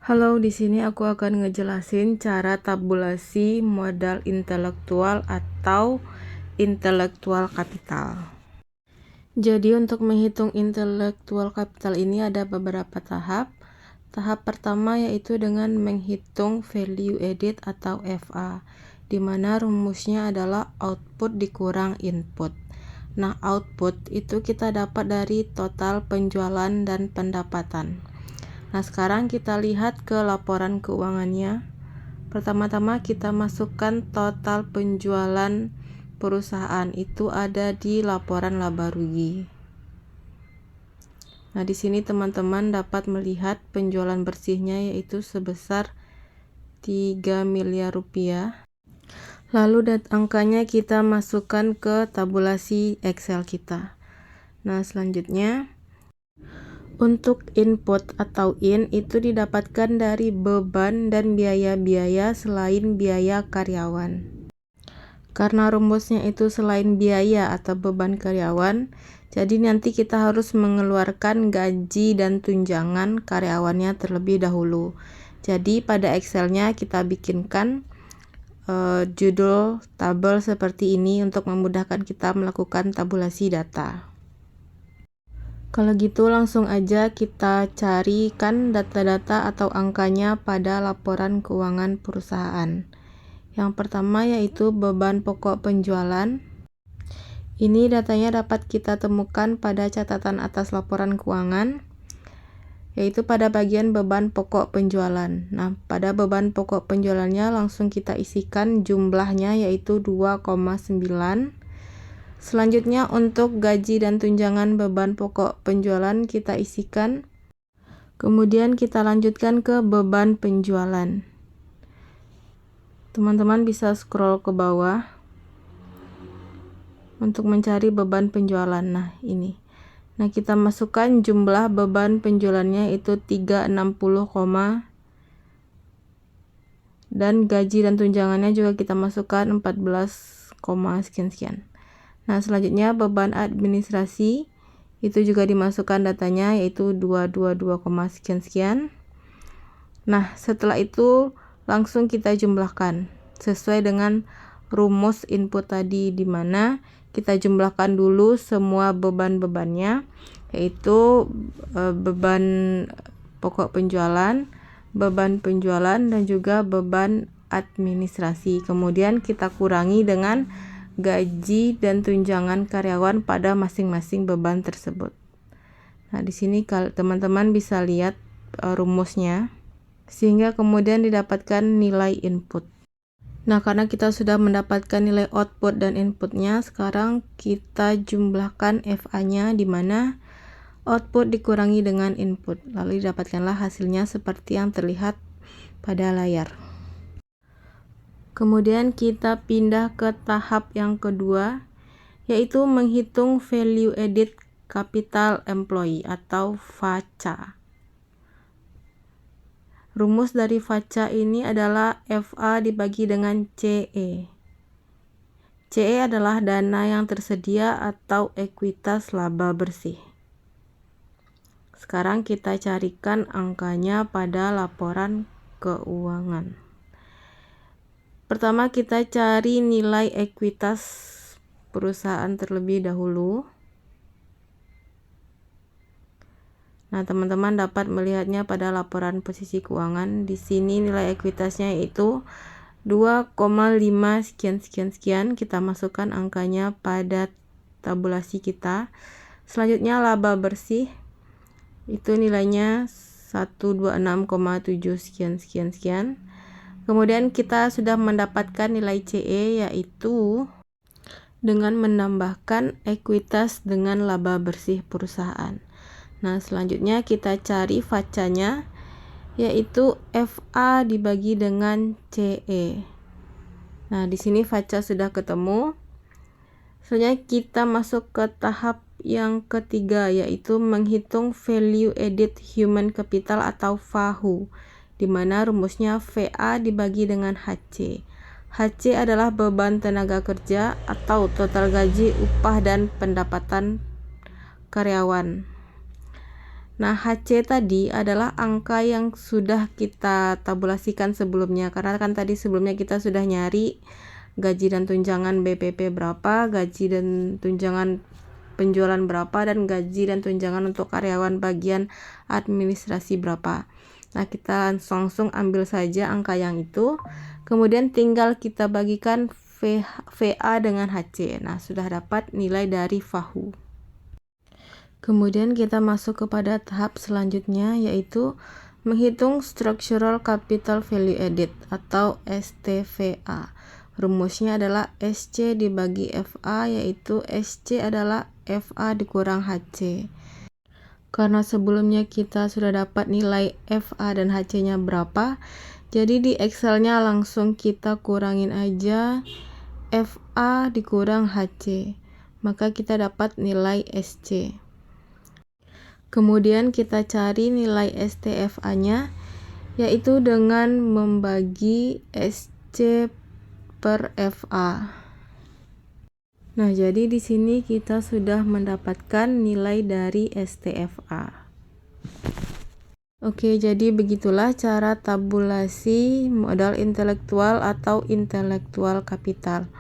Halo, di sini aku akan ngejelasin cara tabulasi modal intelektual atau intelektual kapital. Jadi untuk menghitung intelektual kapital ini ada beberapa tahap. Tahap pertama yaitu dengan menghitung value added atau FA, di mana rumusnya adalah output dikurang input. Nah, output itu kita dapat dari total penjualan dan pendapatan. Nah, sekarang kita lihat ke laporan keuangannya. Pertama-tama kita masukkan total penjualan perusahaan, itu ada di laporan laba rugi. Nah, di sini teman-teman dapat melihat penjualan bersihnya yaitu sebesar 3 miliar rupiah. Lalu angkanya kita masukkan ke tabulasi Excel kita. Nah, selanjutnya untuk input atau in itu didapatkan dari beban dan biaya-biaya selain biaya karyawan. Karena rumusnya itu selain biaya atau beban karyawan, jadi nanti kita harus mengeluarkan gaji dan tunjangan karyawannya terlebih dahulu. Jadi pada Excelnya kita bikinkan judul tabel seperti ini untuk memudahkan kita melakukan tabulasi data. Kalau gitu langsung aja kita carikan data-data atau angkanya pada laporan keuangan perusahaan. Yang pertama yaitu beban pokok penjualan. Ini datanya dapat kita temukan pada catatan atas laporan keuangan, yaitu pada bagian beban pokok penjualan. Nah, pada beban pokok penjualannya langsung kita isikan jumlahnya yaitu 2,9. Selanjutnya untuk gaji dan tunjangan beban pokok penjualan kita isikan. Kemudian kita lanjutkan ke beban penjualan. Teman-teman bisa scroll ke bawah untuk mencari beban penjualan. Nah, ini. Nah, kita masukkan jumlah beban penjualannya itu 360, dan gaji dan tunjangannya juga kita masukkan 14, sekian-sekian. Nah, selanjutnya beban administrasi itu juga dimasukkan datanya yaitu 222, sekian-sekian. Nah, setelah itu langsung kita jumlahkan sesuai dengan rumus input tadi, di mana kita jumlahkan dulu semua beban-bebannya, yaitu beban pokok penjualan, beban penjualan, dan juga beban administrasi. Kemudian kita kurangi dengan gaji dan tunjangan karyawan pada masing-masing beban tersebut. Nah, di sini teman-teman bisa lihat rumusnya, sehingga kemudian didapatkan nilai input. Nah, karena kita sudah mendapatkan nilai output dan inputnya, sekarang kita jumlahkan FA-nya, di mana output dikurangi dengan input, lalu didapatkanlah hasilnya seperti yang terlihat pada layar. Kemudian kita pindah ke tahap yang kedua, yaitu menghitung value added capital employee atau VACA. Rumus dari VACA ini adalah FA dibagi dengan CE. CE adalah dana yang tersedia atau ekuitas laba bersih. Sekarang kita carikan angkanya pada laporan keuangan. Pertama kita cari nilai ekuitas perusahaan terlebih dahulu. Nah, teman-teman dapat melihatnya pada laporan posisi keuangan. Di sini nilai ekuitasnya yaitu 2,5 sekian. Kita masukkan angkanya pada tabulasi kita. Selanjutnya laba bersih itu nilainya 126,7 sekian. Kemudian kita sudah mendapatkan nilai CE, yaitu dengan menambahkan ekuitas dengan laba bersih perusahaan. Nah, selanjutnya kita cari VACA-nya, yaitu FA dibagi dengan CE. Nah, di sini VACA sudah ketemu. Selanjutnya kita masuk ke tahap yang ketiga, yaitu menghitung value added human capital atau VAHU, di mana rumusnya VA dibagi dengan HC. HC adalah beban tenaga kerja atau total gaji, upah, dan pendapatan karyawan. Nah, HC tadi adalah angka yang sudah kita tabulasikan sebelumnya, karena kan tadi sebelumnya kita sudah nyari gaji dan tunjangan BPP berapa, gaji dan tunjangan penjualan berapa, dan gaji dan tunjangan untuk karyawan bagian administrasi berapa. Nah, kita langsung ambil saja angka yang itu, kemudian tinggal kita bagikan VA dengan HC. Nah, sudah dapat nilai dari FAHU. Kemudian kita masuk kepada tahap selanjutnya, yaitu menghitung Structural Capital Value Added atau STVA. Rumusnya adalah SC dibagi FA, yaitu SC adalah FA dikurang HC. Karena sebelumnya kita sudah dapat nilai FA dan HC-nya berapa, jadi di Excel-nya langsung kita kurangin aja FA dikurang HC. Maka kita dapat nilai SC. Kemudian kita cari nilai STFA-nya, yaitu dengan membagi SC per FA. Nah, jadi di sini kita sudah mendapatkan nilai dari STFA. Oke, jadi begitulah cara tabulasi modal intelektual atau intelektual kapital.